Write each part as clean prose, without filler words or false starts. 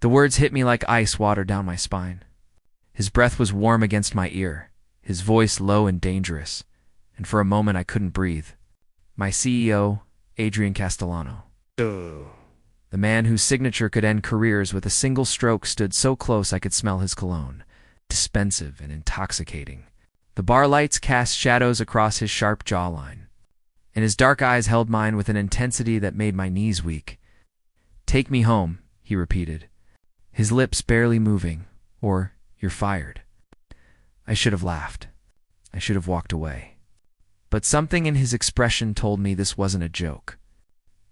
The words hit me like ice water down my spine. His breath was warm against my ear, his voice low and dangerous, and for a moment I couldn't breathe. My CEO, Adrian Castellano. The man whose signature could end careers with a single stroke stood so close I could smell his cologne, dispensive and intoxicating. The bar lights cast shadows across his sharp jawline, and his dark eyes held mine with an intensity that made my knees weak. "Take me home," he repeated, his lips barely moving, "or you're fired." I should have laughed. I should have walked away. But something in his expression told me this wasn't a joke.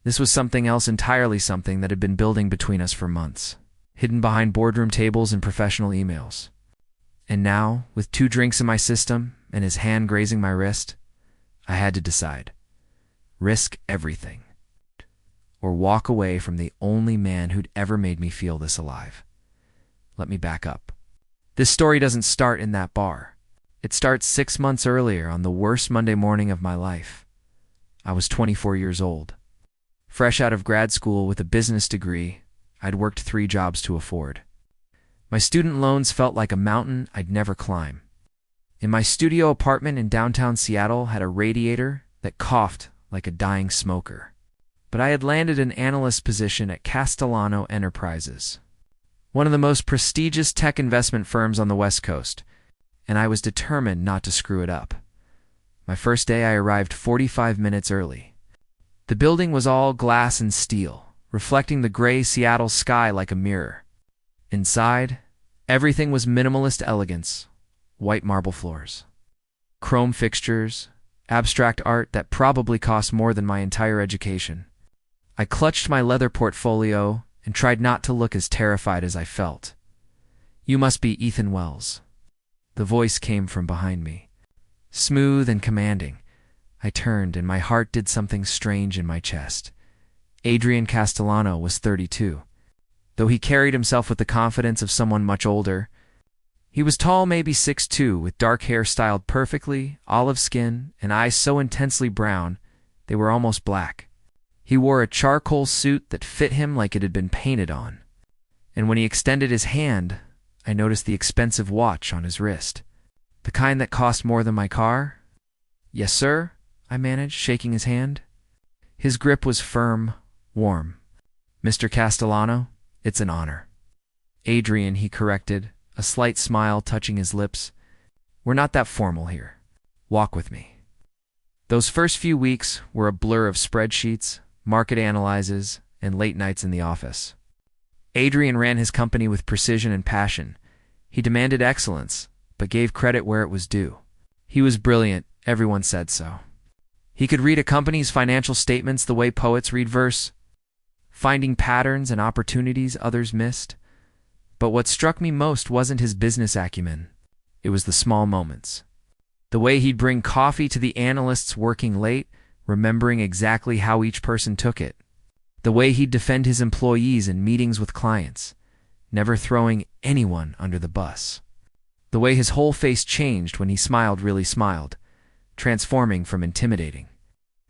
This was something else entirely, something that had been building between us for months, hidden behind boardroom tables and professional emails. And now, with 2 drinks in my system and his hand grazing my wrist, I had to decide. Risk everything, or walk away from the only man who'd ever made me feel this alive. Let me back up. This story doesn't start in that bar. It starts 6 months earlier, on the worst Monday morning of my life. I was 24 years old. Fresh out of grad school with a business degree, I'd worked 3 jobs to afford. My student loans felt like a mountain I'd never climb. In my studio apartment in downtown Seattle had a radiator that coughed like a dying smoker. But I had landed an analyst position at Castellano Enterprises, one of the most prestigious tech investment firms on the West Coast, and I was determined not to screw it up. My first day I arrived 45 minutes early. The building was all glass and steel, reflecting the gray Seattle sky like a mirror. Inside, everything was minimalist elegance: white marble floors, chrome fixtures, abstract art that probably cost more than my entire education. I clutched my leather portfolio and tried not to look as terrified as I felt. "You must be Ethan Wells." The voice came from behind me, smooth and commanding. I turned, and my heart did something strange in my chest. Adrian Castellano was 32. Though he carried himself with the confidence of someone much older, he was tall, maybe 6'2", with dark hair styled perfectly, olive skin, and eyes so intensely brown they were almost black. He wore a charcoal suit that fit him like it had been painted on. And when he extended his hand, I noticed the expensive watch on his wrist. "The kind that cost more than my car?" "Yes, sir," I managed, shaking his hand. His grip was firm, warm. "Mr. Castellano, it's an honor." "Adrian," he corrected, a slight smile touching his lips. "We're not that formal here. Walk with me." Those first few weeks were a blur of spreadsheets, market analyses, and late nights in the office. Adrian ran his company with precision and passion. He demanded excellence, but gave credit where it was due. He was brilliant, everyone said so. He could read a company's financial statements the way poets read verse, finding patterns and opportunities others missed. But what struck me most wasn't his business acumen. It was the small moments. The way he'd bring coffee to the analysts working late, remembering exactly how each person took it. The way he'd defend his employees in meetings with clients, never throwing anyone under the bus. The way his whole face changed when he smiled, really smiled, transforming from intimidating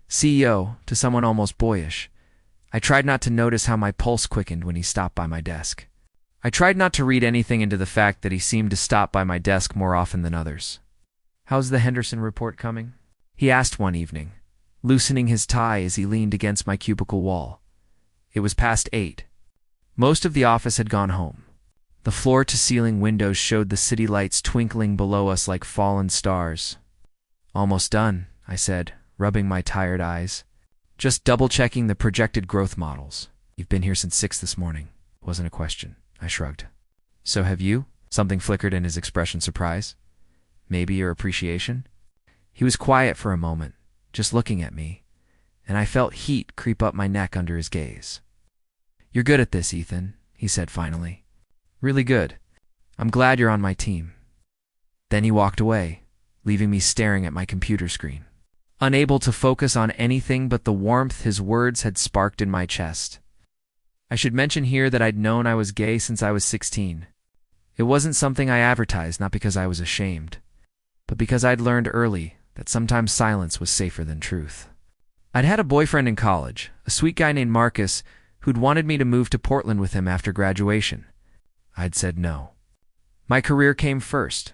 CEO to someone almost boyish. I tried not to notice how my pulse quickened when he stopped by my desk. I tried not to read anything into the fact that he seemed to stop by my desk more often than others. "How's the Henderson report coming?" he asked one evening, loosening his tie as he leaned against my cubicle wall. It was past 8. Most of the office had gone home. The floor-to-ceiling windows showed the city lights twinkling below us like fallen stars. "Almost done," I said, rubbing my tired eyes. "Just double-checking the projected growth models." "You've been here since 6 this morning." Wasn't a question. I shrugged. "So have you?" Something flickered in his expression, surprise. "Maybe your appreciation?" He was quiet for a moment, just looking at me, and I felt heat creep up my neck under his gaze. "You're good at this, Ethan," he said finally. "Really good. I'm glad you're on my team." Then he walked away, leaving me staring at my computer screen, unable to focus on anything but the warmth his words had sparked in my chest. I should mention here that I'd known I was gay since I was 16. It wasn't something I advertised, not because I was ashamed, but because I'd learned early that sometimes silence was safer than truth. I'd had a boyfriend in college, a sweet guy named Marcus, who'd wanted me to move to Portland with him after graduation. I'd said no. My career came first.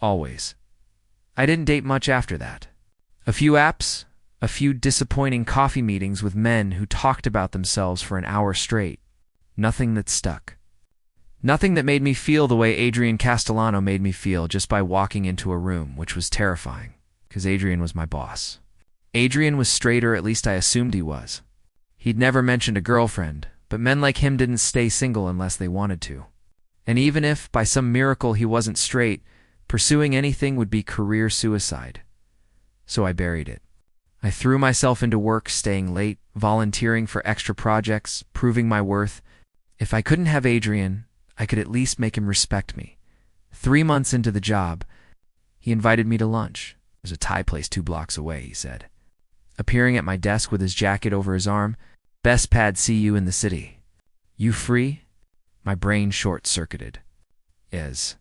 Always. I didn't date much after that. A few apps, a few disappointing coffee meetings with men who talked about themselves for an hour straight. Nothing that stuck. Nothing that made me feel the way Adrian Castellano made me feel just by walking into a room, which was terrifying, because Adrian was my boss. Adrian was straight, or at least I assumed he was. He'd never mentioned a girlfriend, but men like him didn't stay single unless they wanted to. And even if, by some miracle, he wasn't straight, pursuing anything would be career suicide. So I buried it. I threw myself into work, staying late, volunteering for extra projects, proving my worth. If I couldn't have Adrian, I could at least make him respect me. 3 months into the job, he invited me to lunch. There's a Thai place 2 blocks away, he said. Appearing at my desk with his jacket over his arm, "Best pad see you in the city. You free?" My brain short-circuited. Yes,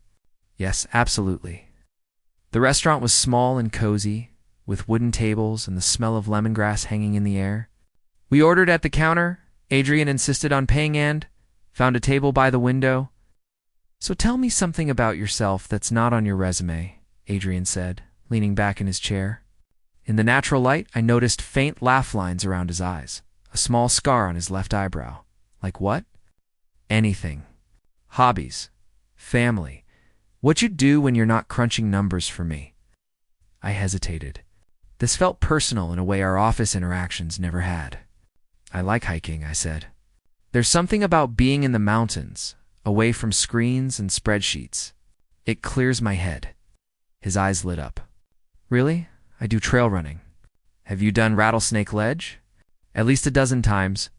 absolutely. The restaurant was small and cozy, with wooden tables and the smell of lemongrass hanging in the air. We ordered at the counter. Adrian insisted on paying and found a table by the window. "So tell me something about yourself that's not on your resume," Adrian said, leaning back in his chair. In the natural light, I noticed faint laugh lines around his eyes, a small scar on his left eyebrow. Like what? Anything. Hobbies. Family. What you do when you're not crunching numbers for me. I hesitated. This felt personal in a way our office interactions never had. "I like hiking," I said. "There's something about being in the mountains, away from screens and spreadsheets. It clears my head." His eyes lit up. "Really? I do trail running." "Have you done Rattlesnake Ledge?" "At least a dozen times.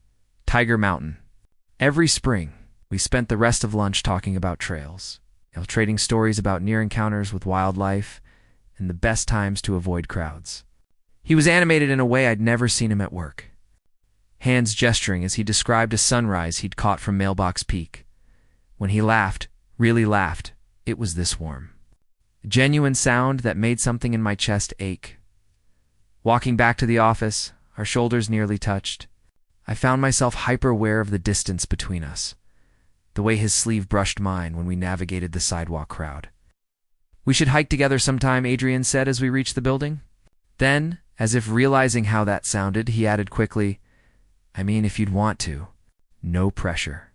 Tiger Mountain." Every spring, we spent the rest of lunch talking about trails, trading stories about near encounters with wildlife and the best times to avoid crowds. He was animated in a way I'd never seen him at work, hands gesturing as he described a sunrise he'd caught from Mailbox Peak. When he laughed, really laughed, it was this warm. A genuine sound that made something in my chest ache. Walking back to the office, our shoulders nearly touched. I found myself hyper-aware of the distance between us, the way his sleeve brushed mine when we navigated the sidewalk crowd. "We should hike together sometime," Adrian said as we reached the building. Then, as if realizing how that sounded, he added quickly, "I mean, if you'd want to. No pressure."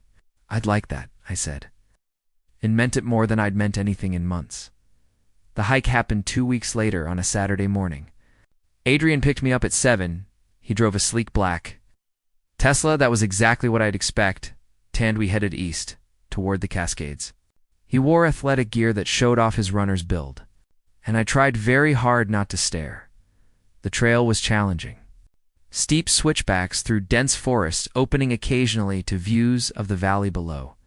"I'd like that," I said, and meant it more than I'd meant anything in months. The hike happened 2 weeks later on a Saturday morning. Adrian picked me up at 7. He drove a sleek black Tesla that was exactly what I'd expect, and we headed east, toward the Cascades. He wore athletic gear that showed off his runner's build, and I tried very hard not to stare. The trail was challenging. Steep switchbacks through dense forests opening occasionally to views of the valley below.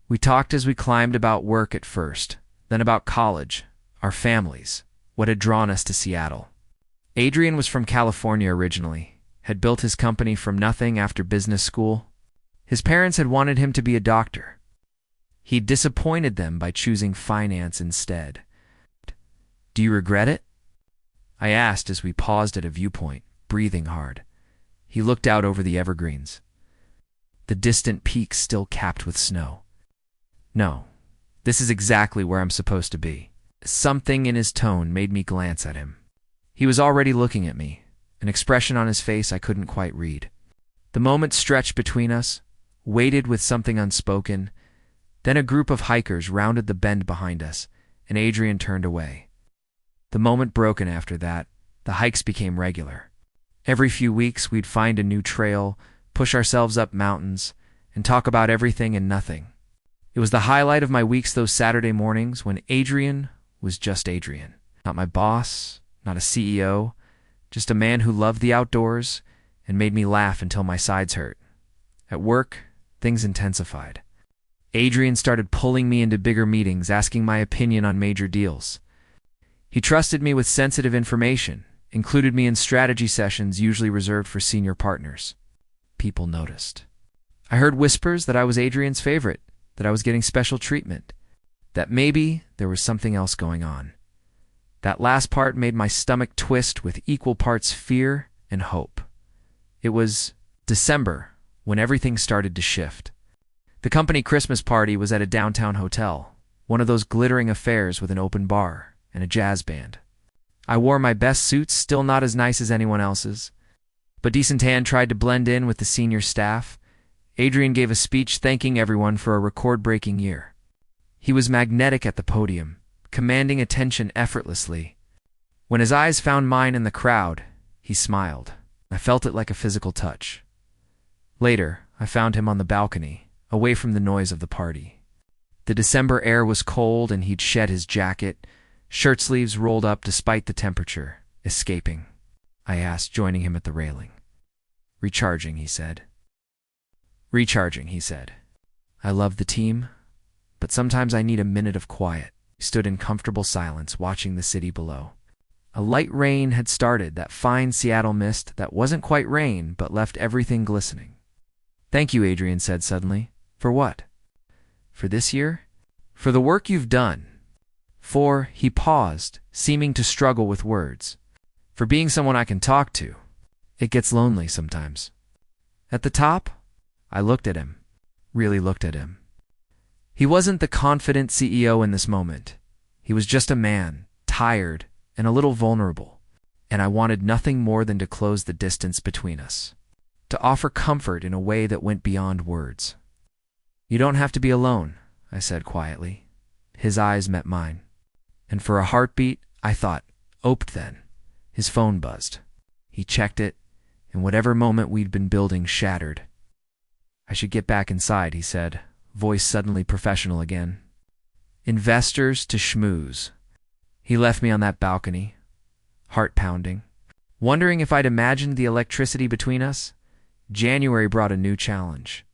We talked as we climbed about work at first, then about college, our families, what had drawn us to Seattle. Adrian was from California originally, had built his company from nothing after business school. His parents had wanted him to be a doctor. He disappointed them by choosing finance instead. "Do you regret it?" I asked as we paused at a viewpoint, breathing hard. He looked out over the evergreens, the distant peaks still capped with snow. "No, this is exactly where I'm supposed to be." Something in his tone made me glance at him. He was already looking at me, an expression on his face I couldn't quite read. The moment stretched between us, waited with something unspoken. Then a group of hikers rounded the bend behind us, and Adrian turned away. The moment broken after that, the hikes became regular. Every few weeks, we'd find a new trail, push ourselves up mountains, and talk about everything and nothing. It was the highlight of my weeks those Saturday mornings when Adrian was just Adrian. Not my boss, not a CEO, just a man who loved the outdoors and made me laugh until my sides hurt. At work, things intensified. Adrian started pulling me into bigger meetings, asking my opinion on major deals. He trusted me with sensitive information, included me in strategy sessions usually reserved for senior partners. People noticed. I heard whispers that I was Adrian's favorite, that I was getting special treatment, that maybe there was something else going on. That last part made my stomach twist with equal parts fear and hope. It was December when everything started to shift. The company Christmas party was at a downtown hotel, one of those glittering affairs with an open bar and a jazz band. I wore my best suits, still not as nice as anyone else's, but decent tan tried to blend in with the senior staff. Adrian gave a speech thanking everyone for a record-breaking year. He was magnetic at the podium, commanding attention effortlessly. When his eyes found mine in the crowd, he smiled. I felt it like a physical touch. Later, I found him on the balcony, away from the noise of the party. The December air was cold and he'd shed his jacket, shirt sleeves rolled up despite the temperature, escaping. I asked, joining him at the railing. Recharging, he said. Recharging, he said. I love the team, but sometimes I need a minute of quiet. He stood in comfortable silence, watching the city below. A light rain had started, that fine Seattle mist that wasn't quite rain but left everything glistening. Thank you, Adrian said suddenly. For what? For this year? For the work you've done. For, he paused, seeming to struggle with words. For being someone I can talk to. It gets lonely sometimes. At the top, I looked at him, really looked at him. He wasn't the confident CEO in this moment. He was just a man, tired and a little vulnerable, and I wanted nothing more than to close the distance between us, to offer comfort in a way that went beyond words. You don't have to be alone, I said quietly. His eyes met mine, and for a heartbeat, I thought, oped then. His phone buzzed. He checked it, and whatever moment we'd been building shattered. I should get back inside, he said, voice suddenly professional again. Investors to schmooze. He left me on that balcony, heart pounding, wondering if I'd imagined the electricity between us. January brought a new challenge.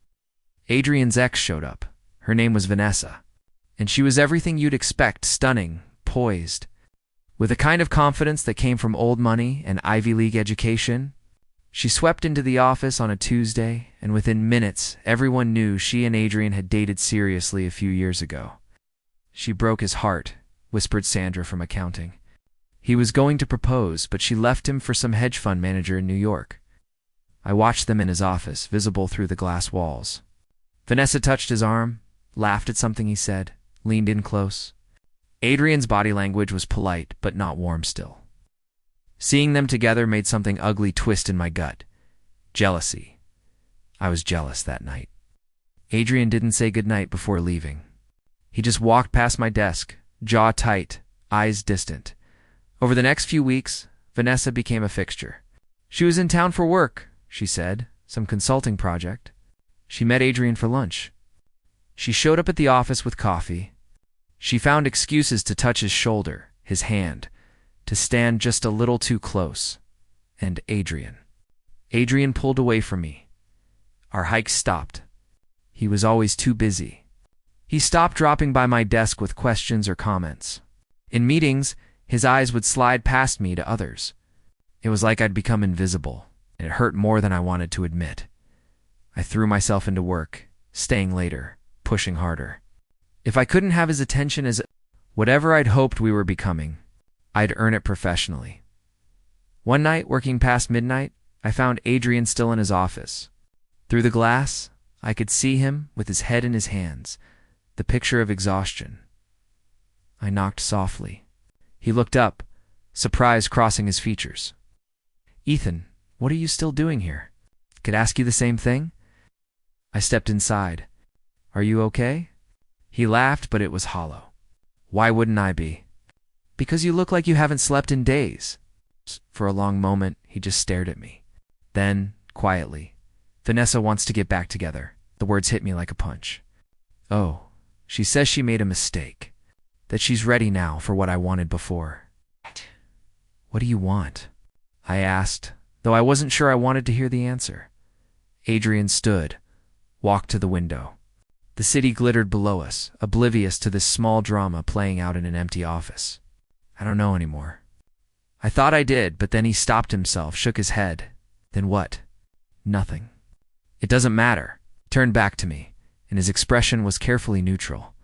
Adrian's ex showed up. Her name was Vanessa, and she was everything you'd expect, stunning, poised, with a kind of confidence that came from old money and Ivy League education. She swept into the office on a Tuesday, and within minutes, everyone knew she and Adrian had dated seriously a few years ago. She broke his heart, whispered Sandra from accounting. He was going to propose, but she left him for some hedge fund manager in New York. I watched them in his office, visible through the glass walls. Vanessa touched his arm, laughed at something he said, leaned in close. Adrian's body language was polite, but not warm still. Seeing them together made something ugly twist in my gut. Jealousy. I was jealous that night. Adrian didn't say goodnight before leaving. He just walked past my desk, jaw tight, eyes distant. Over the next few weeks, Vanessa became a fixture. She was in town for work, she said, some consulting project. She met Adrian for lunch. She showed up at the office with coffee. She found excuses to touch his shoulder, his hand, to stand just a little too close. And Adrian. Adrian pulled away from me. Our hike stopped. He was always too busy. He stopped dropping by my desk with questions or comments. In meetings, his eyes would slide past me to others. It was like I'd become invisible, and it hurt more than I wanted to admit. I threw myself into work, staying later, pushing harder. If I couldn't have his attention as whatever I'd hoped we were becoming, I'd earn it professionally. One night, working past midnight, I found Adrian still in his office. Through the glass, I could see him with his head in his hands, the picture of exhaustion. I knocked softly. He looked up, surprise crossing his features. Ethan, what are you still doing here? Could ask you the same thing? I stepped inside. Are you okay? He laughed, but it was hollow. Why wouldn't I be? Because you look like you haven't slept in days. For a long moment, he just stared at me. Then, quietly, Vanessa wants to get back together. The words hit me like a punch. Oh, she says she made a mistake. That she's ready now for what I wanted before. What do you want? I asked, though I wasn't sure I wanted to hear the answer. Adrian stood, walked to the window. The city glittered below us, oblivious to this small drama playing out in an empty office. I don't know anymore. I thought I did, but then he stopped himself, shook his head. Then what? Nothing. It doesn't matter. Turned back to me, and his expression was carefully neutral.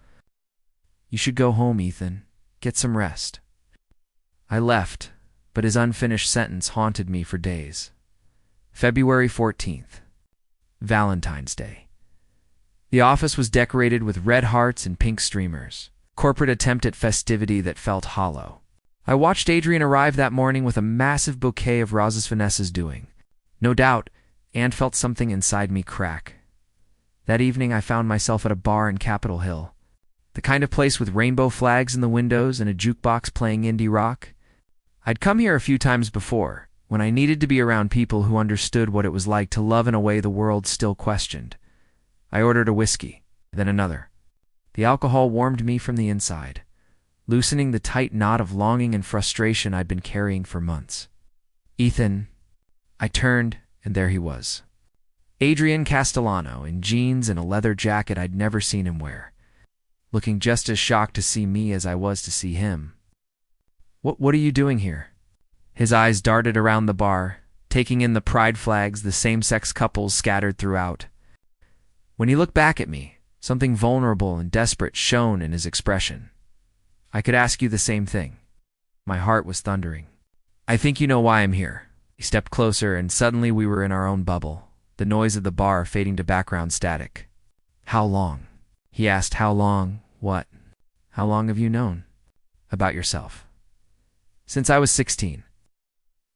You should go home, Ethan. Get some rest. I left, but his unfinished sentence haunted me for days. February 14th. Valentine's Day. The office was decorated with red hearts and pink streamers, corporate attempt at festivity that felt hollow. I watched Adrian arrive that morning with a massive bouquet of roses Vanessa's doing. No doubt, Anne felt something inside me crack. That evening I found myself at a bar in Capitol Hill, the kind of place with rainbow flags in the windows and a jukebox playing indie rock. I'd come here a few times before, when I needed to be around people who understood what it was like to love in a way the world still questioned. I ordered a whiskey, then another. The alcohol warmed me from the inside, loosening the tight knot of longing and frustration I'd been carrying for months. Ethan. I turned, and there he was. Adrian Castellano, in jeans and a leather jacket I'd never seen him wear, looking just as shocked to see me as I was to see him. What are you doing here?" His eyes darted around the bar, taking in the pride flags the same-sex couples scattered throughout. When he looked back at me, something vulnerable and desperate shone in his expression. "I could ask you the same thing." My heart was thundering. "I think you know why I'm here." He stepped closer, and suddenly we were in our own bubble, the noise of the bar fading to background static. "How long?" He asked. "How long? What? How long have you known about yourself?" "Since I was 16.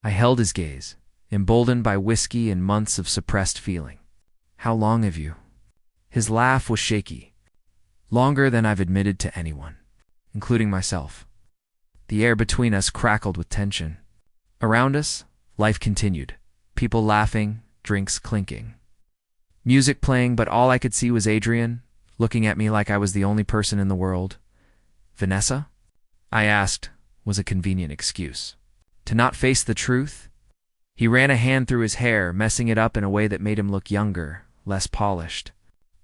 I held his gaze, emboldened by whiskey and months of suppressed feeling. "How long have you?" His laugh was shaky. "Longer than I've admitted to anyone, including myself." The air between us crackled with tension. Around us, life continued, people laughing, drinks clinking. Music playing, but all I could see was Adrian, looking at me like I was the only person in the world. "Vanessa?" I asked, was a convenient excuse. To not face the truth? He ran a hand through his hair, messing it up in a way that made him look younger, less polished.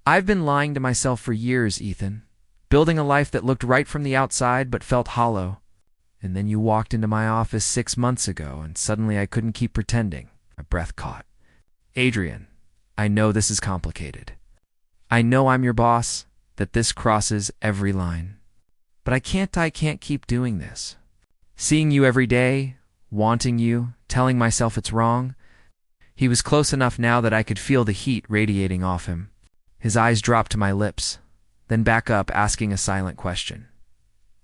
"I've been lying to myself for years, Ethan, building a life that looked right from the outside but felt hollow. And then you walked into my office 6 months ago, and suddenly I couldn't keep pretending." My breath caught. "Adrian, I know this is complicated. I know I'm your boss, that this crosses every line. But I can't keep doing this. Seeing you every day, wanting you, telling myself it's wrong." He was close enough now that I could feel the heat radiating off him. His eyes dropped to my lips, then back up, asking a silent question.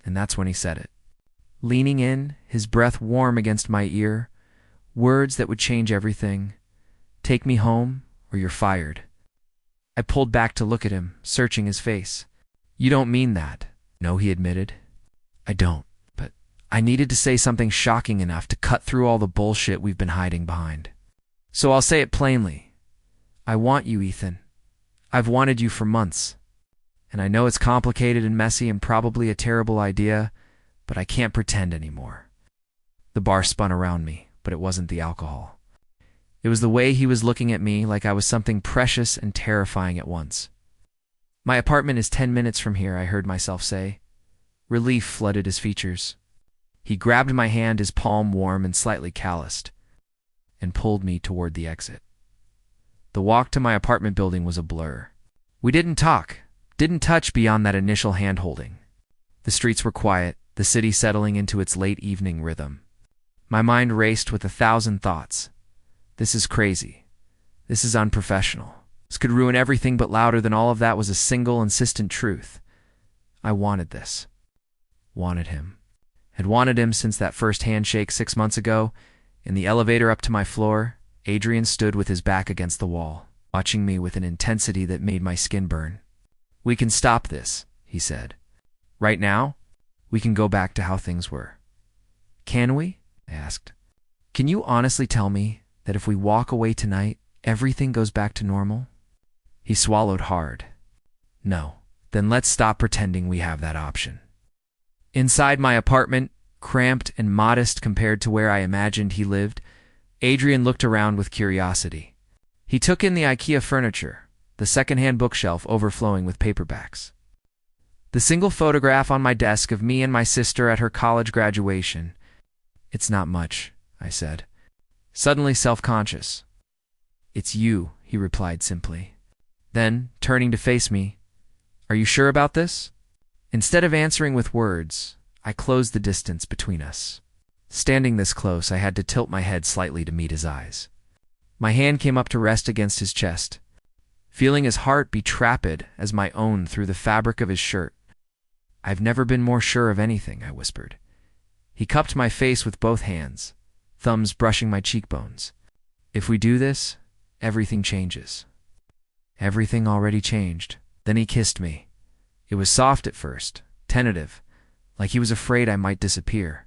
And that's when he said it. Leaning in, his breath warm against my ear, words that would change everything. "Take me home, or you're fired." I pulled back to look at him, searching his face. "You don't mean that." "No," he admitted. "I don't. But I needed to say something shocking enough to cut through all the bullshit we've been hiding behind. So I'll say it plainly. I want you, Ethan. I've wanted you for months. And I know it's complicated and messy and probably a terrible idea, but I can't pretend anymore." The bar spun around me, but it wasn't the alcohol. It was the way he was looking at me, like I was something precious and terrifying at once. "My apartment is 10 minutes from here," I heard myself say. Relief flooded his features. He grabbed my hand, his palm warm and slightly calloused, and pulled me toward the exit. The walk to my apartment building was a blur. We didn't talk, didn't touch beyond that initial hand-holding. The streets were quiet, the city settling into its late evening rhythm. My mind raced with 1,000 thoughts. This is crazy. This is unprofessional. This could ruin everything, but louder than all of that was a single, insistent truth. I wanted this. Wanted him. Had wanted him since that first handshake 6 months ago. In the elevator up to my floor, Adrian stood with his back against the wall, watching me with an intensity that made my skin burn. "We can stop this," he said. "Right now, we can go back to how things were." "Can we?" I asked. "Can you honestly tell me that if we walk away tonight, everything goes back to normal?" He swallowed hard. "No." "Then let's stop pretending we have that option." Inside my apartment, cramped and modest compared to where I imagined he lived, Adrian looked around with curiosity. He took in the IKEA furniture, the second-hand bookshelf overflowing with paperbacks. The single photograph on my desk of me and my sister at her college graduation. "It's not much," I said, suddenly self-conscious. "It's you," he replied simply. Then, turning to face me, "Are you sure about this?" Instead of answering with words, I closed the distance between us. Standing this close, I had to tilt my head slightly to meet his eyes. My hand came up to rest against his chest, feeling his heart beat rapid as my own through the fabric of his shirt. "I've never been more sure of anything," I whispered. He cupped my face with both hands, thumbs brushing my cheekbones. "If we do this, everything changes." Everything already changed. Then he kissed me. It was soft at first, tentative, like he was afraid I might disappear.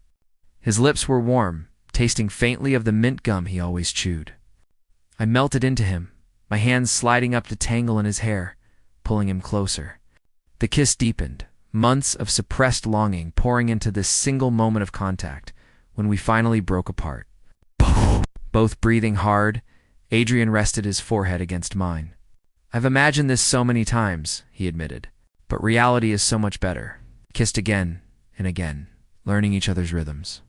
His lips were warm, tasting faintly of the mint gum he always chewed. I melted into him, my hands sliding up to tangle in his hair, pulling him closer. The kiss deepened, months of suppressed longing pouring into this single moment of contact, when we finally broke apart. Both breathing hard, Adrian rested his forehead against mine. "I've imagined this so many times," he admitted, "but reality is so much better." Kissed again and again, learning each other's rhythms.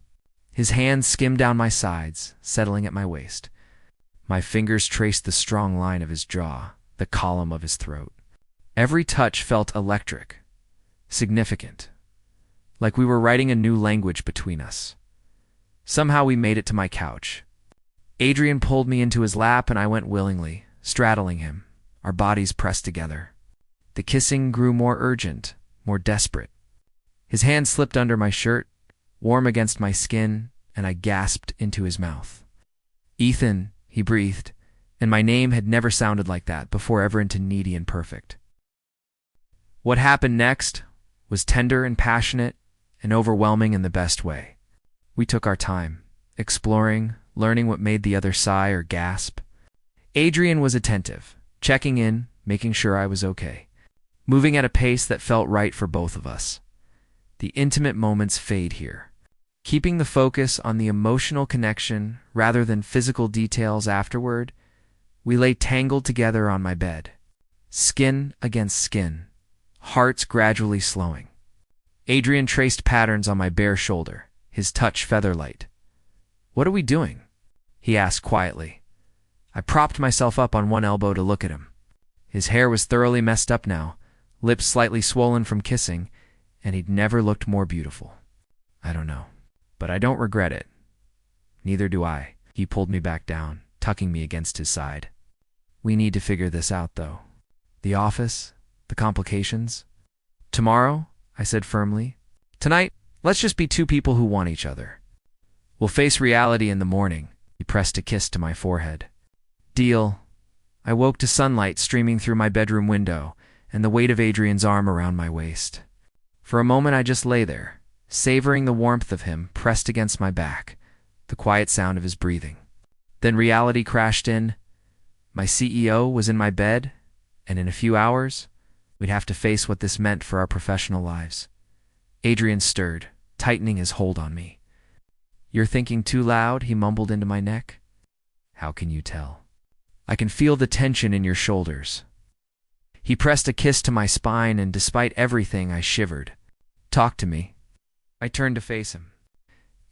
His hands skimmed down my sides, settling at my waist. My fingers traced the strong line of his jaw, the column of his throat. Every touch felt electric, significant, like we were writing a new language between us. Somehow we made it to my couch. Adrian pulled me into his lap and I went willingly, straddling him, our bodies pressed together. The kissing grew more urgent, more desperate. His hand slipped under my shirt, warm against my skin, and I gasped into his mouth. "Ethan," he breathed, and my name had never sounded like that before, ever into needy and perfect. What happened next was tender and passionate and overwhelming in the best way. We took our time, exploring, learning what made the other sigh or gasp. Adrian was attentive, checking in, making sure I was okay, moving at a pace that felt right for both of us. The intimate moments fade here, keeping the focus on the emotional connection rather than physical details. Afterward, we lay tangled together on my bed, skin against skin, hearts gradually slowing. Adrian traced patterns on my bare shoulder, his touch feather-light. "What are we doing?" he asked quietly. I propped myself up on one elbow to look at him. His hair was thoroughly messed up now, lips slightly swollen from kissing, and he'd never looked more beautiful. "I don't know, but I don't regret it." "Neither do I." He pulled me back down, tucking me against his side. "We need to figure this out, though. The office, the complications." "Tomorrow," I said firmly. "Tonight, let's just be two people who want each other. We'll face reality in the morning." He pressed a kiss to my forehead. "Deal." I woke to sunlight streaming through my bedroom window and the weight of Adrian's arm around my waist. For a moment I just lay there, savoring the warmth of him pressed against my back, the quiet sound of his breathing. Then reality crashed in. My CEO was in my bed, and in a few hours, we'd have to face what this meant for our professional lives. Adrian stirred, tightening his hold on me. "You're thinking too loud," he mumbled into my neck. "How can you tell?" "I can feel the tension in your shoulders." He pressed a kiss to my spine, and despite everything, I shivered. "Talk to me." I turned to face him.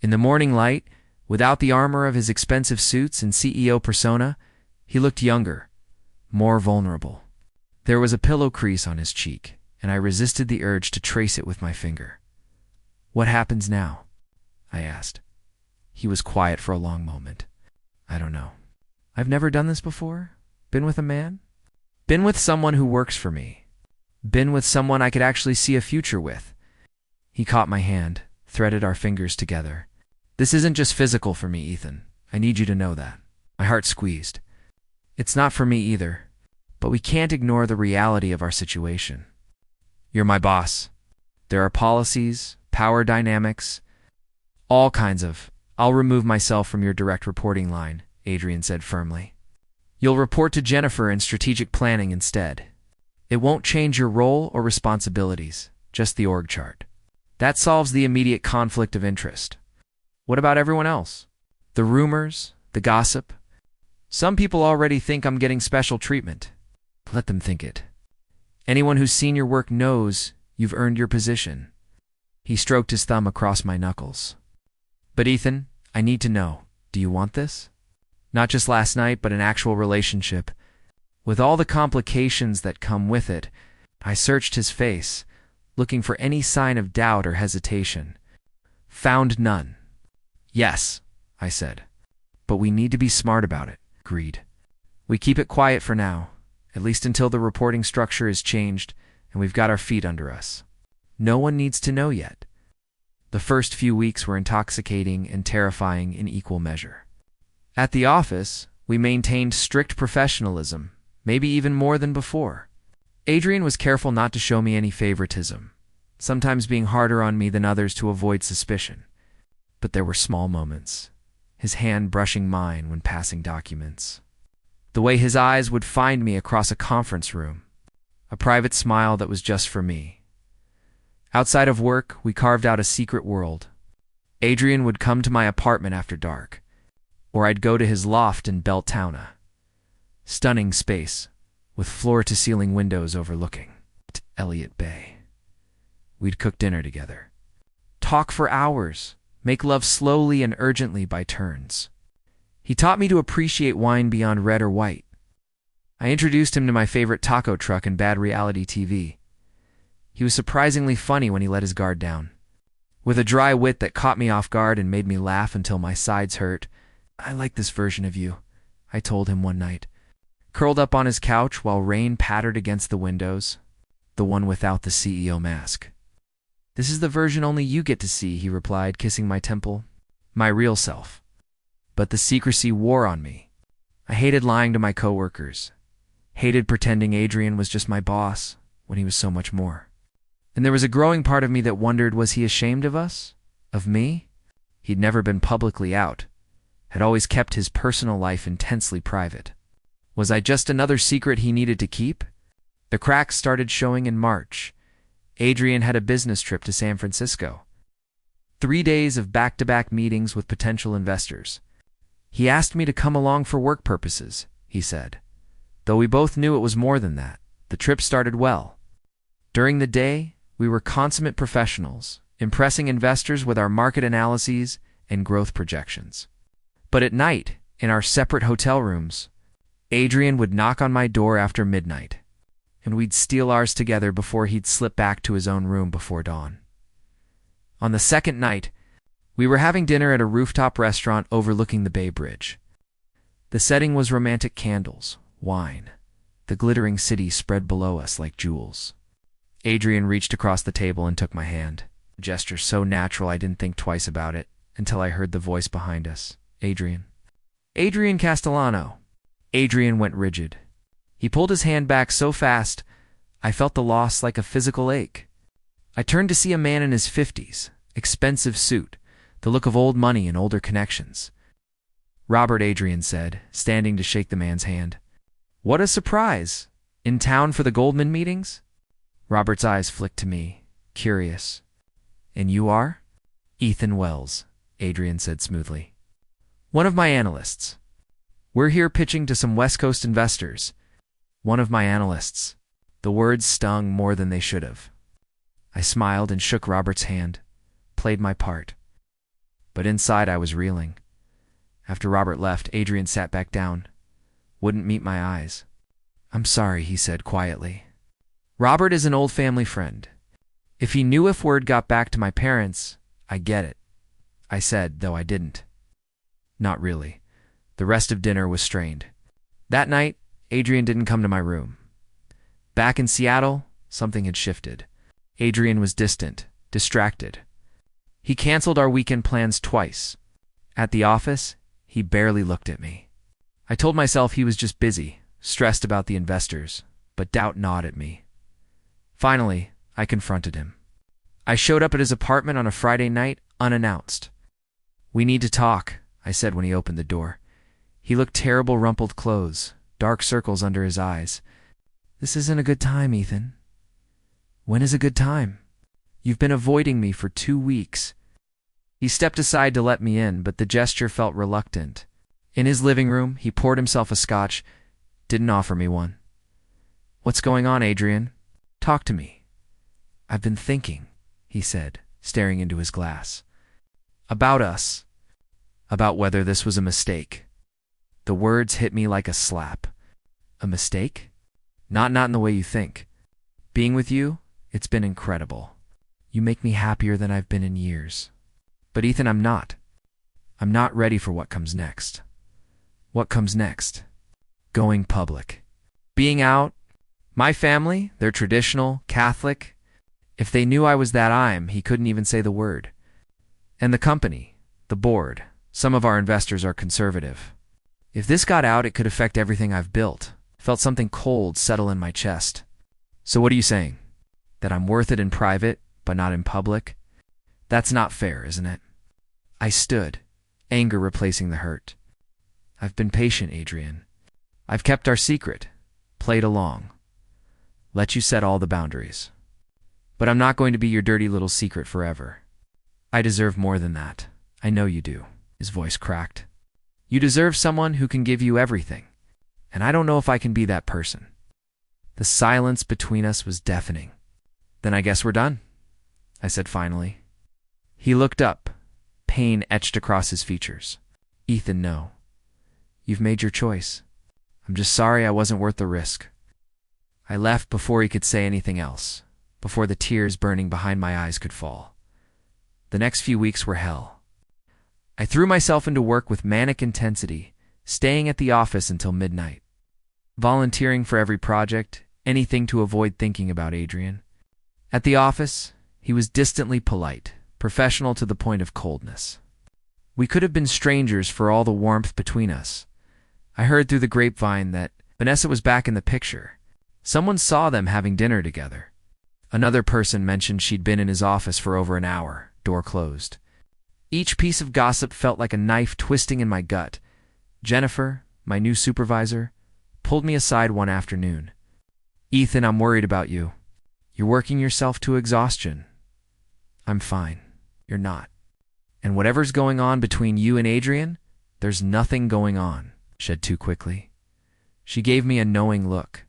In the morning light, without the armor of his expensive suits and CEO persona, he looked younger, more vulnerable. There was a pillow crease on his cheek, and I resisted the urge to trace it with my finger. "What happens now?" I asked. He was quiet for a long moment. "I don't know. I've never done this before. Been with a man. Been with someone who works for me. Been with someone I could actually see a future with." He caught my hand, threaded our fingers together. "This isn't just physical for me, Ethan. I need you to know that." My heart squeezed. "It's not for me either, but we can't ignore the reality of our situation. You're my boss. There are policies, power dynamics, all kinds of... I'll remove myself from your direct reporting line," Adrian said firmly. "You'll report to Jennifer in strategic planning instead. It won't change your role or responsibilities, just the org chart. That solves the immediate conflict of interest. What about everyone else? The rumors, the gossip? Some people already think I'm getting special treatment. Let them think it. Anyone who's seen your work knows you've earned your position." He stroked his thumb across my knuckles. "But Ethan, I need to know, do you want this? Not just last night, but an actual relationship. With all the complications that come with it." I searched his face, looking for any sign of doubt or hesitation. Found none. "Yes," I said. "But we need to be smart about it." Agreed. "We keep it quiet for now, at least until the reporting structure is changed and we've got our feet under us. No one needs to know yet. The first few weeks were intoxicating and terrifying in equal measure. At the office, we maintained strict professionalism, maybe even more than before. Adrian was careful not to show me any favoritism, sometimes being harder on me than others to avoid suspicion. But there were small moments. His hand brushing mine when passing documents. The way his eyes would find me across a conference room. A private smile that was just for me. Outside of work, we carved out a secret world. Adrian would come to my apartment after dark, or I'd go to his loft in Beltowna. Stunning space, with floor-to-ceiling windows overlooking Elliott Bay. We'd cook dinner together. Talk for hours, make love slowly and urgently by turns. He taught me to appreciate wine beyond red or white. I introduced him to my favorite taco truck and bad reality TV. He was surprisingly funny when he let his guard down. With a dry wit that caught me off guard and made me laugh until my sides hurt. "I like this version of you," I told him one night, curled up on his couch while rain pattered against the windows, the one without the CEO mask. "This is the version only you get to see," he replied, kissing my temple. My real self. But the secrecy wore on me. I hated lying to my coworkers. Hated pretending Adrian was just my boss when he was so much more. And there was a growing part of me that wondered, was he ashamed of us? Of me? He'd never been publicly out. Had always kept his personal life intensely private. Was I just another secret he needed to keep? The cracks started showing in March. Adrian had a business trip to San Francisco. 3 days of back-to-back meetings with potential investors. He asked me to come along for work purposes, he said. Though we both knew it was more than that, the trip started well. During the day, we were consummate professionals, impressing investors with our market analyses and growth projections. But at night, in our separate hotel rooms, Adrian would knock on my door after midnight, and we'd steal ours together before he'd slip back to his own room before dawn. On the second night, we were having dinner at a rooftop restaurant overlooking the Bay Bridge. The setting was romantic candles, wine, the glittering city spread below us like jewels. Adrian reached across the table and took my hand, a gesture so natural I didn't think twice about it until I heard the voice behind us. Adrian. Adrian Castellano. Adrian went rigid. He pulled his hand back so fast, I felt the loss like a physical ache. I turned to see a man in his 50s, expensive suit, the look of old money and older connections. Robert, Adrian said, standing to shake the man's hand. What a surprise! In town for the Goldman meetings? Robert's eyes flicked to me, curious. And you are? Ethan Wells, Adrian said smoothly. One of my analysts. We're here pitching to some West Coast investors. One of my analysts. The words stung more than they should have. I smiled and shook Robert's hand, played my part. But inside I was reeling. After Robert left, Adrian sat back down, wouldn't meet my eyes. I'm sorry, he said quietly. Robert is an old family friend. If he knew if word got back to my parents, I get it, I said, though I didn't. Not really. The rest of dinner was strained. That night, Adrian didn't come to my room. Back in Seattle, something had shifted. Adrian was distant, distracted. He canceled our weekend plans twice. At the office, he barely looked at me. I told myself he was just busy, stressed about the investors, but doubt gnawed at me. Finally, I confronted him. I showed up at his apartment on a Friday night, unannounced. We need to talk, I said when he opened the door. He looked terrible, rumpled clothes, dark circles under his eyes. This isn't a good time, Ethan. When is a good time? You've been avoiding me for 2 weeks. He stepped aside to let me in, but the gesture felt reluctant. In his living room, he poured himself a scotch, didn't offer me one. What's going on, Adrian? Talk to me. I've been thinking, he said, staring into his glass. About us. About whether this was a mistake. The words hit me like a slap. A mistake? Not in the way you think. Being with you, it's been incredible. You make me happier than I've been in years. But Ethan, I'm not. I'm not ready for what comes next. What comes next? Going public. Being out, my family, they're traditional, Catholic. If they knew I was that, he couldn't even say the word. And the company, the board, some of our investors are conservative. If this got out, it could affect everything I've built. Felt something cold settle in my chest. So what are you saying? That I'm worth it in private, but not in public? That's not fair, isn't it? I stood, anger replacing the hurt. I've been patient, Adrian. I've kept our secret, played along, let you set all the boundaries. But I'm not going to be your dirty little secret forever. I deserve more than that. I know you do. His voice cracked. You deserve someone who can give you everything, and I don't know if I can be that person. The silence between us was deafening. Then I guess we're done, I said finally. He looked up, pain etched across his features. Ethan, no. You've made your choice. I'm just sorry I wasn't worth the risk. I left before he could say anything else, before the tears burning behind my eyes could fall. The next few weeks were hell. I threw myself into work with manic intensity, staying at the office until midnight, volunteering for every project, anything to avoid thinking about Adrian. At the office, he was distantly polite, professional to the point of coldness. We could have been strangers for all the warmth between us. I heard through the grapevine that Vanessa was back in the picture. Someone saw them having dinner together. Another person mentioned she'd been in his office for over an hour, door closed. Each piece of gossip felt like a knife twisting in my gut. Jennifer, my new supervisor, pulled me aside one afternoon. Ethan, I'm worried about you. You're working yourself to exhaustion. I'm fine. You're not. And whatever's going on between you and Adrian, there's nothing going on, said too quickly. She gave me a knowing look.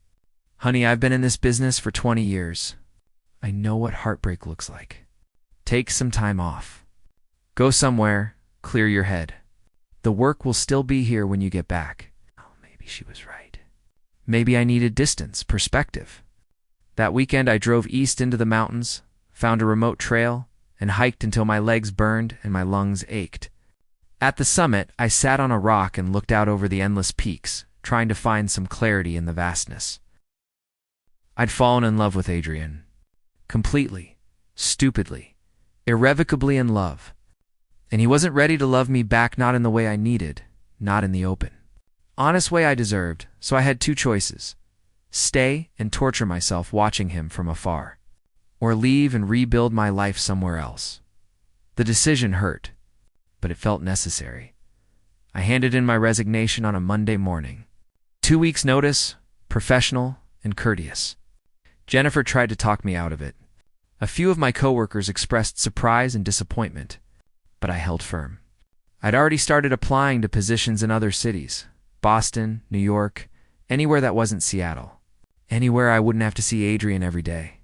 Honey, I've been in this business for 20 years. I know what heartbreak looks like. Take some time off. Go somewhere, clear your head. The work will still be here when you get back. Oh, maybe she was right. Maybe I needed distance, perspective. That weekend I drove east into the mountains, found a remote trail, and hiked until my legs burned and my lungs ached. At the summit, I sat on a rock and looked out over the endless peaks, trying to find some clarity in the vastness. I'd fallen in love with Adrian. Completely, stupidly, irrevocably in love. And he wasn't ready to love me back, not in the way I needed, not in the open. Honest way I deserved, so I had two choices. Stay and torture myself watching him from afar, or leave and rebuild my life somewhere else. The decision hurt, but it felt necessary. I handed in my resignation on a Monday morning. 2 weeks' notice, professional and courteous. Jennifer tried to talk me out of it. A few of my coworkers expressed surprise and disappointment, but I held firm. I'd already started applying to positions in other cities, Boston, New York, anywhere that wasn't Seattle. Anywhere I wouldn't have to see Adrian every day.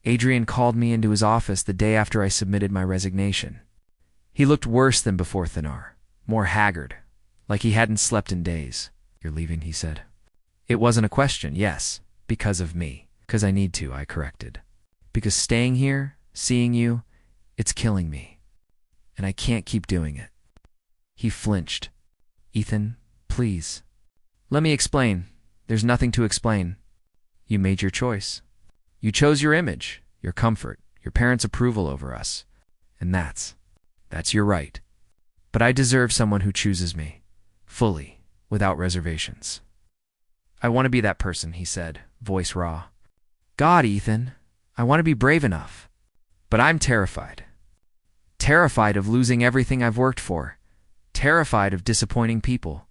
Adrian called me into his office the day after I submitted my resignation. He looked worse than before Thanar, more haggard, like he hadn't slept in days. You're leaving, he said. It wasn't a question, yes, because of me. Because I need to, I corrected. Because staying here, seeing you, it's killing me. And I can't keep doing it. He flinched. Ethan, please. Let me explain. There's nothing to explain. You made your choice. You chose your image, your comfort, your parents' approval over us. And that's your right. But I deserve someone who chooses me, fully, without reservations. I want to be that person, he said, voice raw. God, Ethan, I want to be brave enough. But I'm terrified. Terrified of losing everything I've worked for. Terrified of disappointing people.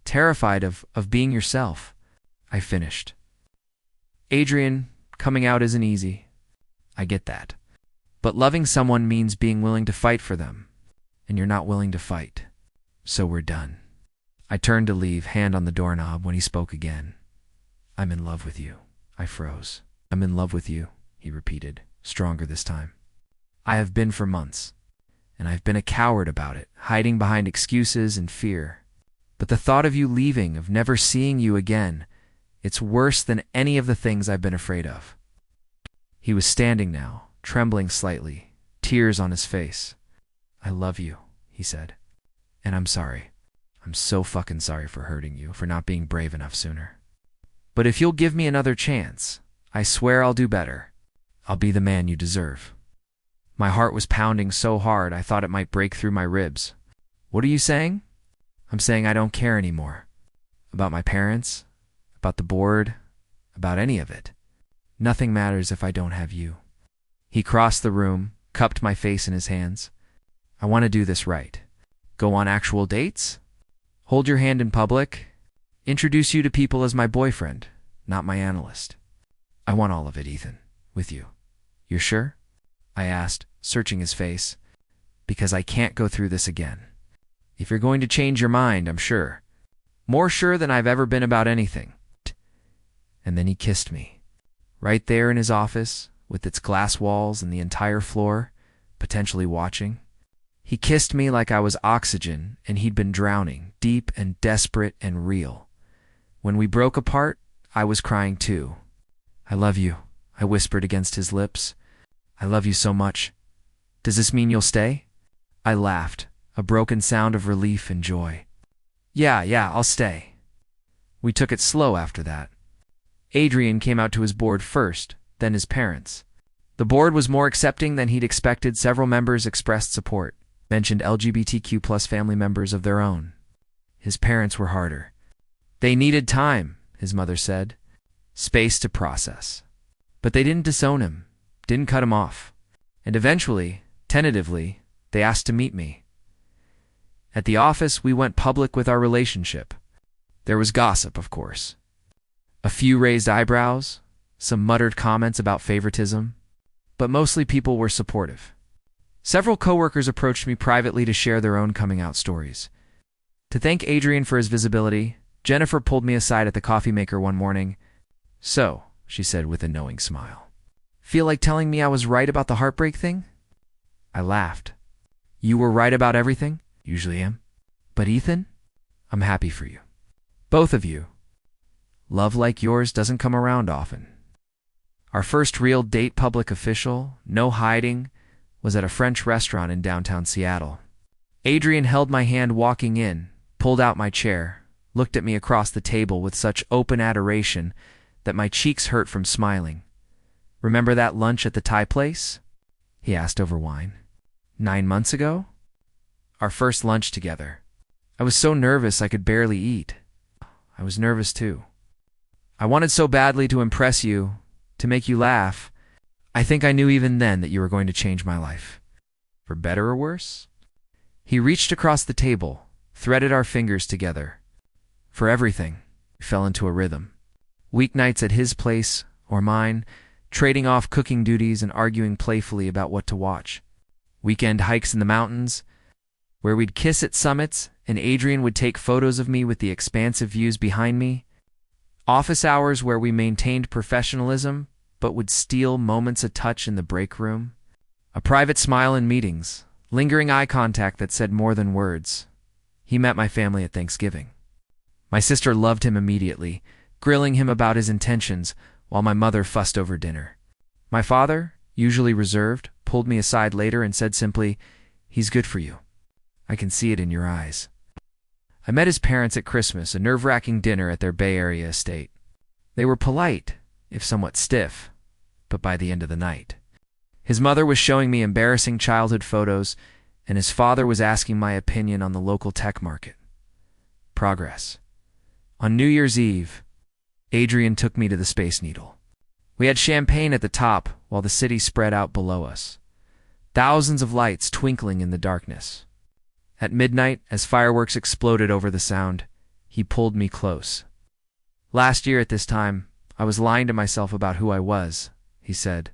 Terrified of being yourself. I finished. Adrian, coming out isn't easy. I get that. But loving someone means being willing to fight for them. And you're not willing to fight. So we're done. I turned to leave, hand on the doorknob, when he spoke again. I'm in love with you. I froze. I'm in love with you, he repeated, stronger this time. I have been for months, and I've been a coward about it, hiding behind excuses and fear. But the thought of you leaving, of never seeing you again, it's worse than any of the things I've been afraid of. He was standing now, trembling slightly, tears on his face. I love you, he said. And I'm sorry. I'm so fucking sorry for hurting you, for not being brave enough sooner. But if you'll give me another chance, I swear I'll do better. I'll be the man you deserve." My heart was pounding so hard I thought it might break through my ribs. "What are you saying?" "I'm saying I don't care anymore. About my parents, about the board, about any of it. Nothing matters if I don't have you." He crossed the room, cupped my face in his hands. "I want to do this right. Go on actual dates? Hold your hand in public? Introduce you to people as my boyfriend, not my analyst. I want all of it, Ethan, with you. You're sure?" I asked, searching his face. "Because I can't go through this again. If you're going to change your mind, I'm sure. More sure than I've ever been about anything." And then he kissed me. Right there in his office, with its glass walls and the entire floor, potentially watching. He kissed me like I was oxygen and he'd been drowning, deep and desperate and real. When we broke apart, I was crying too. "I love you," I whispered against his lips. "I love you so much. Does this mean you'll stay?" I laughed, a broken sound of relief and joy. Yeah, I'll stay." We took it slow after that. Adrian came out to his board first, then his parents. The board was more accepting than he'd expected. Several members expressed support, mentioned LGBTQ plus family members of their own. His parents were harder. They needed time, his mother said, space to process. But they didn't disown him, didn't cut him off. And eventually, tentatively, they asked to meet me. At the office, we went public with our relationship. There was gossip, of course. A few raised eyebrows, some muttered comments about favoritism, but mostly people were supportive. Several coworkers approached me privately to share their own coming-out stories. To thank Adrian for his visibility, Jennifer pulled me aside at the coffee maker one morning. "So," she said with a knowing smile, "feel like telling me I was right about the heartbreak thing?" I laughed. "You were right about everything? Usually am. But Ethan, I'm happy for you. Both of you. Love like yours doesn't come around often." Our first real date, public official, no hiding, was at a French restaurant in downtown Seattle. Adrian held my hand walking in, pulled out my chair, looked at me across the table with such open adoration that my cheeks hurt from smiling. "Remember that lunch at the Thai place?" he asked over wine. 9 months ago? Our first lunch together. I was so nervous I could barely eat. I was nervous too. I wanted so badly to impress you, to make you laugh. I think I knew even then that you were going to change my life. For better or worse? He reached across the table, threaded our fingers together. For everything, we fell into a rhythm. Weeknights at his place or mine, trading off cooking duties and arguing playfully about what to watch. Weekend hikes in the mountains, where we'd kiss at summits and Adrian would take photos of me with the expansive views behind me. Office hours where we maintained professionalism but would steal moments of touch in the break room. A private smile in meetings, lingering eye contact that said more than words. He met my family at Thanksgiving. My sister loved him immediately, grilling him about his intentions while my mother fussed over dinner. My father, usually reserved, pulled me aside later and said simply, "He's good for you. I can see it in your eyes." I met his parents at Christmas, a nerve-wracking dinner at their Bay Area estate. They were polite, if somewhat stiff, but by the end of the night. His mother was showing me embarrassing childhood photos, and his father was asking my opinion on the local tech market. Progress. On New Year's Eve, Adrian took me to the Space Needle. We had champagne at the top while the city spread out below us. Thousands of lights twinkling in the darkness. At midnight, as fireworks exploded over the sound, he pulled me close. "Last year at this time, I was lying to myself about who I was," he said,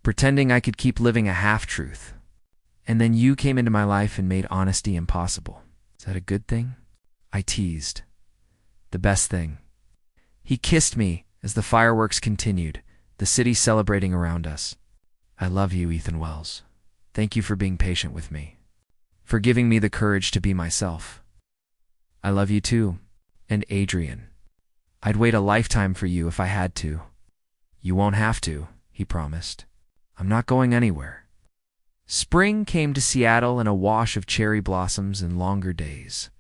"pretending I could keep living a half-truth. And then you came into my life and made honesty impossible. Is that a good thing?" I teased. "The best thing." He kissed me as the fireworks continued, the city celebrating around us. "I love you, Ethan Wells. Thank you for being patient with me, for giving me the courage to be myself. I love you too, and Adrian. I'd wait a lifetime for you if I had to." "You won't have to," he promised. "I'm not going anywhere." Spring came to Seattle in a wash of cherry blossoms and longer days.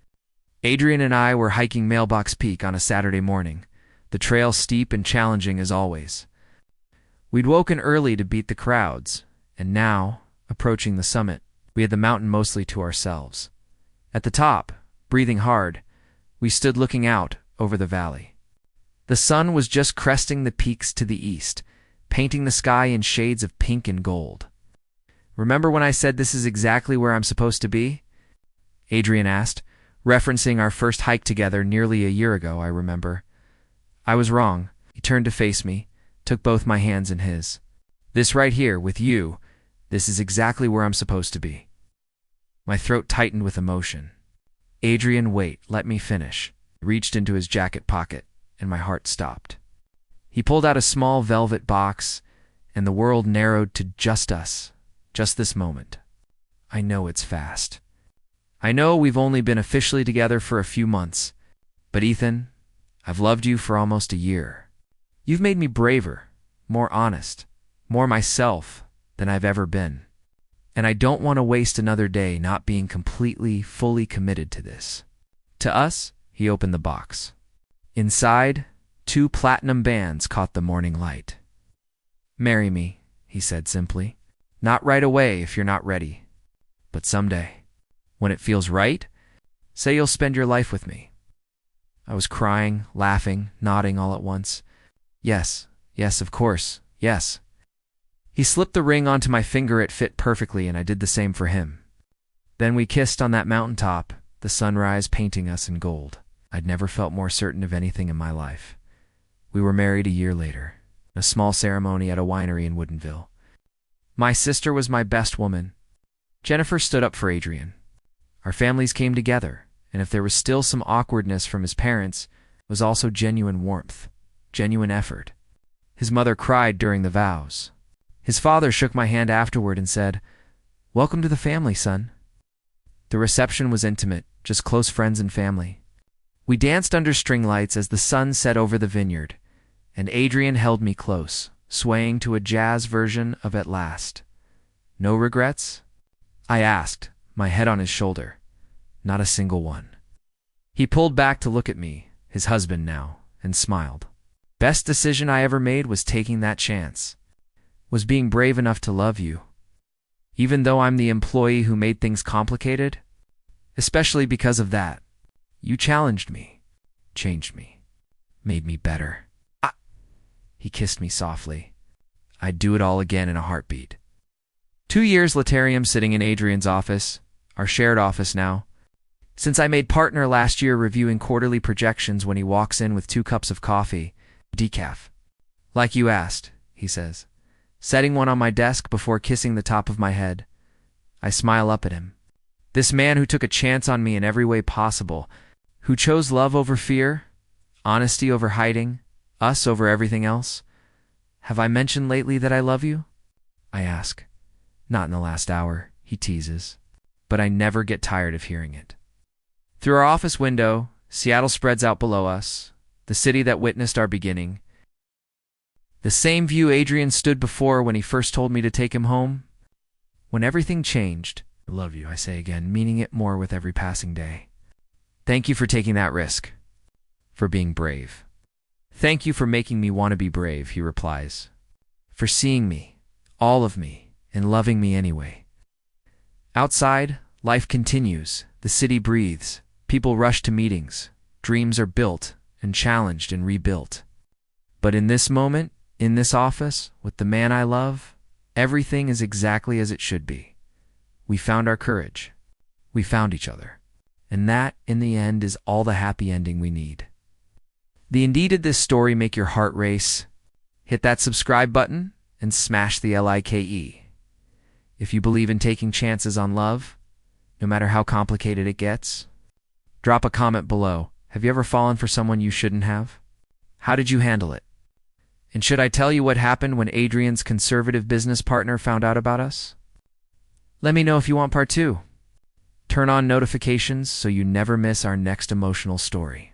Adrian and I were hiking Mailbox Peak on a Saturday morning, the trail steep and challenging as always. We'd woken early to beat the crowds, and now, approaching the summit, we had the mountain mostly to ourselves. At the top, breathing hard, we stood looking out over the valley. The sun was just cresting the peaks to the east, painting the sky in shades of pink and gold. "Remember when I said this is exactly where I'm supposed to be?" Adrian asked, referencing our first hike together nearly a year ago, I remember. I was wrong. He turned to face me, took both my hands in his. "This right here, with you, this is exactly where I'm supposed to be." My throat tightened with emotion. "Adrian, wait, let me finish." He reached into his jacket pocket, and my heart stopped. He pulled out a small velvet box, and the world narrowed to just us, just this moment. "I know it's fast. I know we've only been officially together for a few months, but Ethan, I've loved you for almost a year. You've made me braver, more honest, more myself than I've ever been. And I don't want to waste another day not being completely, fully committed to this." To us, he opened the box. Inside, 2 platinum bands caught the morning light. "Marry me," he said simply. "Not right away if you're not ready, but someday. When it feels right, say you'll spend your life with me." I was crying, laughing, nodding all at once. Yes, yes, of course, yes. He slipped the ring onto my finger. It fit perfectly, and I did the same for him. Then we kissed on that mountaintop, the sunrise painting us in gold. I'd never felt more certain of anything in my life. We were married a year later, a small ceremony at a winery in Woodinville. My sister was my best woman. Jennifer stood up for Adrian. Our families came together, and if there was still some awkwardness from his parents, it was also genuine warmth, genuine effort. His mother cried during the vows. His father shook my hand afterward and said, "Welcome to the family, son." The reception was intimate, just close friends and family. We danced under string lights as the sun set over the vineyard, and Adrian held me close, swaying to a jazz version of "At Last." "No regrets?" I asked, my head on his shoulder. "Not a single one." He pulled back to look at me, his husband now, and smiled. "Best decision I ever made was taking that chance. Was being brave enough to love you. Even though I'm the employee who made things complicated, especially because of that, you challenged me, changed me, made me better." He kissed me softly. I'd do it all again in a heartbeat. 2 years later, I'm sitting in Adrian's office, our shared office now. Since I made partner last year, reviewing quarterly projections when he walks in with 2 cups of coffee, decaf. "Like you asked," he says, setting one on my desk before kissing the top of my head. I smile up at him. This man who took a chance on me in every way possible, who chose love over fear, honesty over hiding, us over everything else. "Have I mentioned lately that I love you?" I ask. "Not in the last hour," he teases, but I never get tired of hearing it. Through our office window, Seattle spreads out below us, the city that witnessed our beginning. The same view Adrian stood before when he first told me to take him home. When everything changed, "I love you," I say again, meaning it more with every passing day. "Thank you for taking that risk, for being brave." "Thank you for making me want to be brave," he replies. "For seeing me, all of me, and loving me anyway." Outside, life continues, the city breathes, people rush to meetings, dreams are built and challenged and rebuilt. But in this moment, in this office, with the man I love, everything is exactly as it should be. We found our courage. We found each other. And that, in the end, is all the happy ending we need. Indeed, did this story make your heart race? Hit that subscribe button and smash the like. If you believe in taking chances on love, no matter how complicated it gets, drop a comment below. Have you ever fallen for someone you shouldn't have? How did you handle it? And should I tell you what happened when Adrian's conservative business partner found out about us? Let me know if you want part 2. Turn on notifications so you never miss our next emotional story.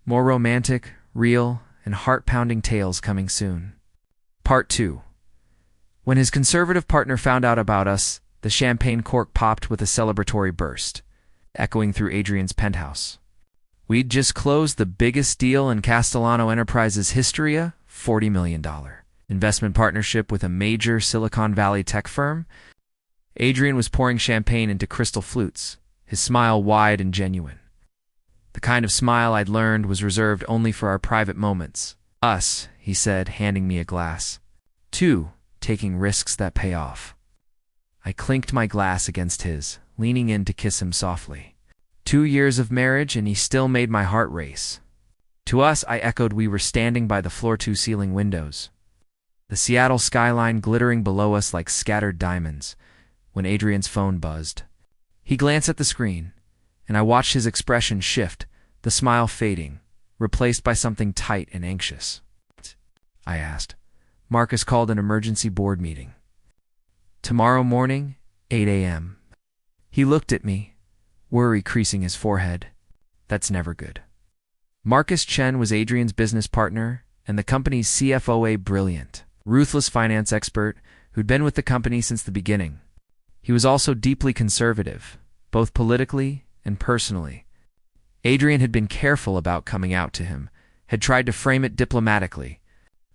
More romantic, real, and heart-pounding tales coming soon. Part 2. When his conservative partner found out about us, the champagne cork popped with a celebratory burst, echoing through Adrian's penthouse. We'd just closed the biggest deal in Castellano Enterprises' history, a $40 million investment partnership with a major Silicon Valley tech firm. Adrian was pouring champagne into crystal flutes, his smile wide and genuine. The kind of smile I'd learned was reserved only for our private moments. Us, he said, handing me a glass. Two, taking risks that pay off. I clinked my glass against his, leaning in to kiss him softly. 2 years of marriage, and he still made my heart race. To us, I echoed, we were standing by the floor-to-ceiling windows, the Seattle skyline glittering below us like scattered diamonds, when Adrian's phone buzzed. He glanced at the screen, and I watched his expression shift, the smile fading, replaced by something tight and anxious. I asked. Marcus called an emergency board meeting. Tomorrow morning, 8 a.m. He looked at me, worry creasing his forehead. That's never good. Marcus Chen was Adrian's business partner and the company's CFO, a brilliant, ruthless finance expert who'd been with the company since the beginning. He was also deeply conservative, both politically and personally. Adrian had been careful about coming out to him, had tried to frame it diplomatically,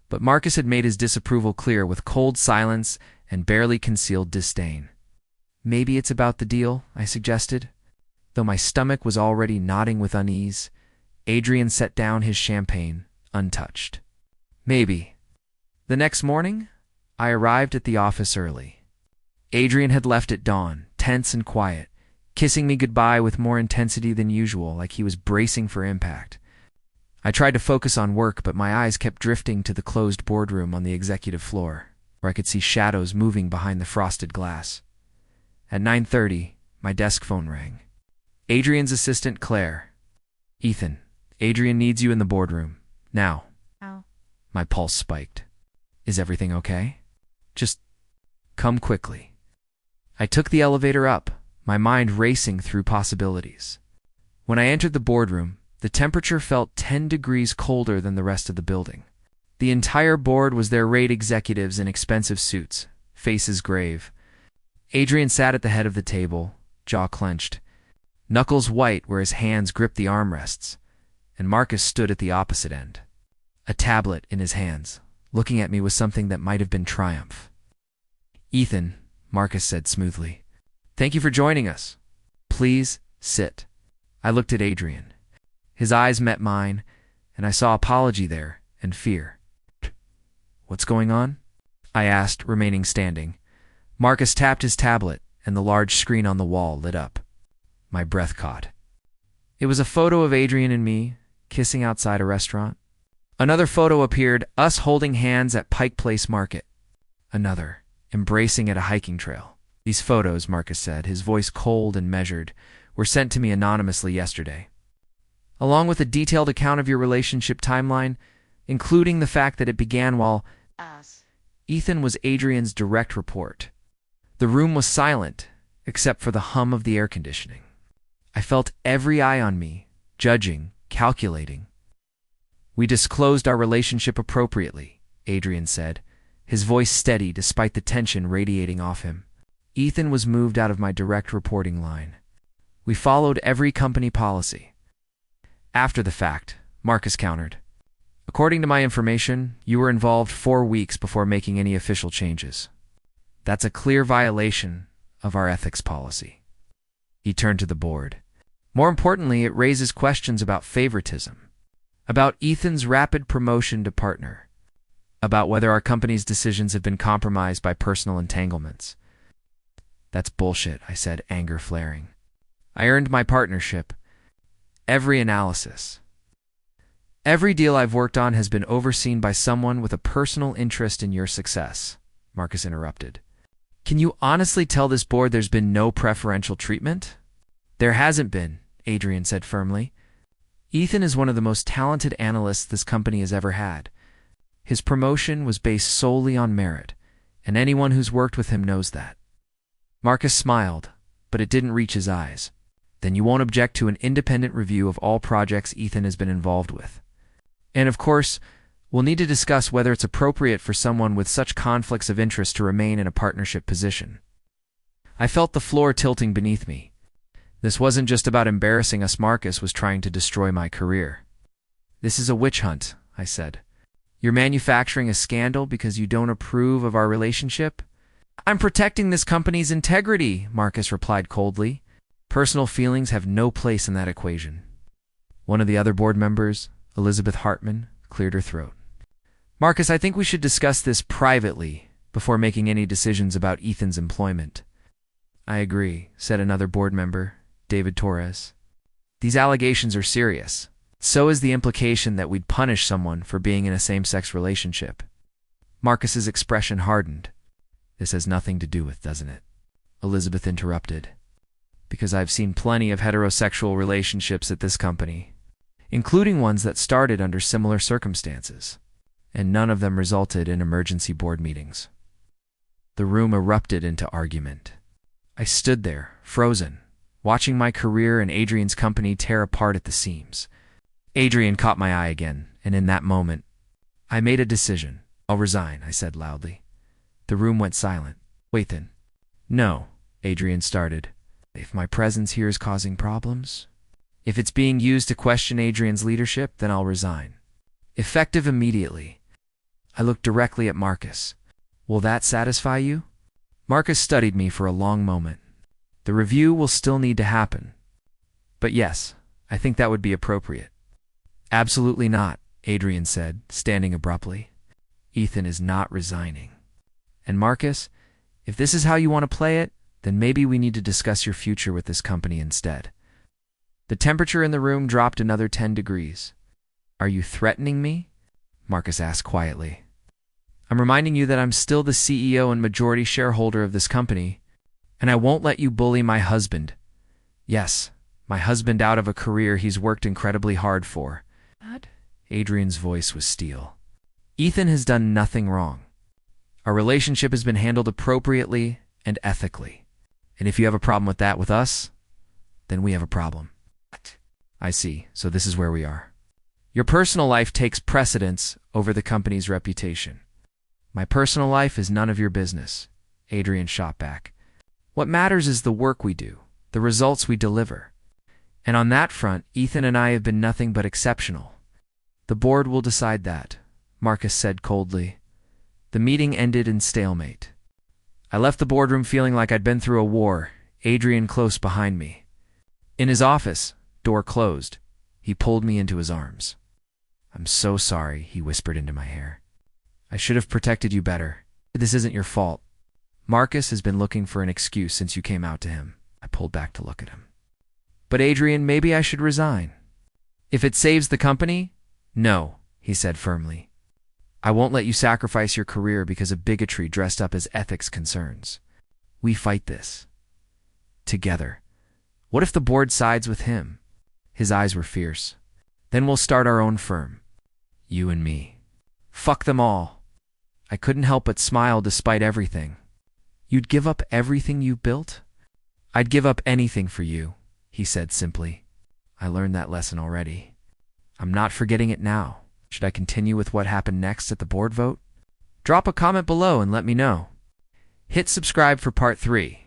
but Marcus had made his disapproval clear with cold silence and barely concealed disdain. Maybe it's about the deal, I suggested. Though my stomach was already knotting with unease, Adrian set down his champagne, untouched. Maybe. The next morning, I arrived at the office early. Adrian had left at dawn, tense and quiet, kissing me goodbye with more intensity than usual, like he was bracing for impact. I tried to focus on work, but my eyes kept drifting to the closed boardroom on the executive floor, where I could see shadows moving behind the frosted glass. At 9:30, my desk phone rang. Adrian's assistant, Claire. Ethan, Adrian needs you in the boardroom. Now. Ow. My pulse spiked. Is everything okay? Just come quickly. I took the elevator up, my mind racing through possibilities. When I entered the boardroom, the temperature felt 10 degrees colder than the rest of the building. The entire board was there, rate executives in expensive suits, faces grave. Adrian sat at the head of the table, jaw clenched, knuckles white where his hands gripped the armrests, and Marcus stood at the opposite end, a tablet in his hands, looking at me with something that might have been triumph. Ethan, Marcus said smoothly, thank you for joining us. Please sit. I looked at Adrian. His eyes met mine, and I saw apology there and fear. What's going on? I asked, remaining standing. Marcus tapped his tablet, and the large screen on the wall lit up. My breath caught. It was a photo of Adrian and me, kissing outside a restaurant. Another photo appeared, us holding hands at Pike Place Market. Another, embracing at a hiking trail. These photos, Marcus said, his voice cold and measured, were sent to me anonymously yesterday, along with a detailed account of your relationship timeline, including the fact that it began while Ethan was Adrian's direct report. The room was silent, except for the hum of the air conditioning. I felt every eye on me, judging, calculating. We disclosed our relationship appropriately, Adrian said, his voice steady despite the tension radiating off him. Ethan was moved out of my direct reporting line. We followed every company policy. After the fact, Marcus countered. According to my information, you were involved 4 weeks before making any official changes. That's a clear violation of our ethics policy. He turned to the board. More importantly, it raises questions about favoritism, about Ethan's rapid promotion to partner, about whether our company's decisions have been compromised by personal entanglements. That's bullshit, I said, anger flaring. I earned my partnership. Every analysis, every deal I've worked on has been overseen by someone with a personal interest in your success, Marcus interrupted. Can you honestly tell this board there's been no preferential treatment? There hasn't been, Adrian said firmly. Ethan is one of the most talented analysts this company has ever had. His promotion was based solely on merit, and anyone who's worked with him knows that. Marcus smiled, but it didn't reach his eyes. Then you won't object to an independent review of all projects Ethan has been involved with. And of course, we'll need to discuss whether it's appropriate for someone with such conflicts of interest to remain in a partnership position. I felt the floor tilting beneath me. This wasn't just about embarrassing us. Marcus was trying to destroy my career. This is a witch hunt, I said. You're manufacturing a scandal because you don't approve of our relationship? I'm protecting this company's integrity, Marcus replied coldly. Personal feelings have no place in that equation. One of the other board members, Elizabeth Hartman, cleared her throat. Marcus, I think we should discuss this privately before making any decisions about Ethan's employment. I agree, said another board member, David Torres. These allegations are serious. So is the implication that we'd punish someone for being in a same-sex relationship. Marcus's expression hardened. This has nothing to do with, doesn't it? Elizabeth interrupted. Because I've seen plenty of heterosexual relationships at this company, including ones that started under similar circumstances, and none of them resulted in emergency board meetings. The room erupted into argument. I stood there, frozen, watching my career and Adrian's company tear apart at the seams. Adrian caught my eye again, and in that moment, I made a decision. I'll resign, I said loudly. The room went silent. Wait then. No, Adrian started. If my presence here is causing problems, if it's being used to question Adrian's leadership, then I'll resign. Effective immediately. I looked directly at Marcus. Will that satisfy you? Marcus studied me for a long moment. The review will still need to happen. But yes, I think that would be appropriate. Absolutely not, Adrian said, standing abruptly. Ethan is not resigning. And Marcus, if this is how you want to play it, then maybe we need to discuss your future with this company instead. The temperature in the room dropped another 10 degrees. Are you threatening me? Marcus asked quietly. I'm reminding you that I'm still the CEO and majority shareholder of this company, and I won't let you bully my husband. Yes, my husband out of a career he's worked incredibly hard for. Adrian's voice was steel. Ethan has done nothing wrong. Our relationship has been handled appropriately and ethically. And if you have a problem with that with us, then we have a problem. I see, so this is where we are. Your personal life takes precedence over the company's reputation. My personal life is none of your business, Adrian shot back. What matters is the work we do, the results we deliver. And on that front, Ethan and I have been nothing but exceptional. The board will decide that, Marcus said coldly. The meeting ended in stalemate. I left the boardroom feeling like I'd been through a war, Adrian close behind me. In his office, door closed, he pulled me into his arms. I'm so sorry, he whispered into my hair. I should have protected you better. This isn't your fault. Marcus has been looking for an excuse since you came out to him. I pulled back to look at him. But Adrian, maybe I should resign. If it saves the company? No, he said firmly. I won't let you sacrifice your career because of bigotry dressed up as ethics concerns. We fight this. Together. What if the board sides with him? His eyes were fierce. Then we'll start our own firm. You and me. Fuck them all. I couldn't help but smile despite everything. You'd give up everything you built? I'd give up anything for you, he said simply. I learned that lesson already. I'm not forgetting it now. Should I continue with what happened next at the board vote? Drop a comment below and let me know. Hit subscribe for part 3.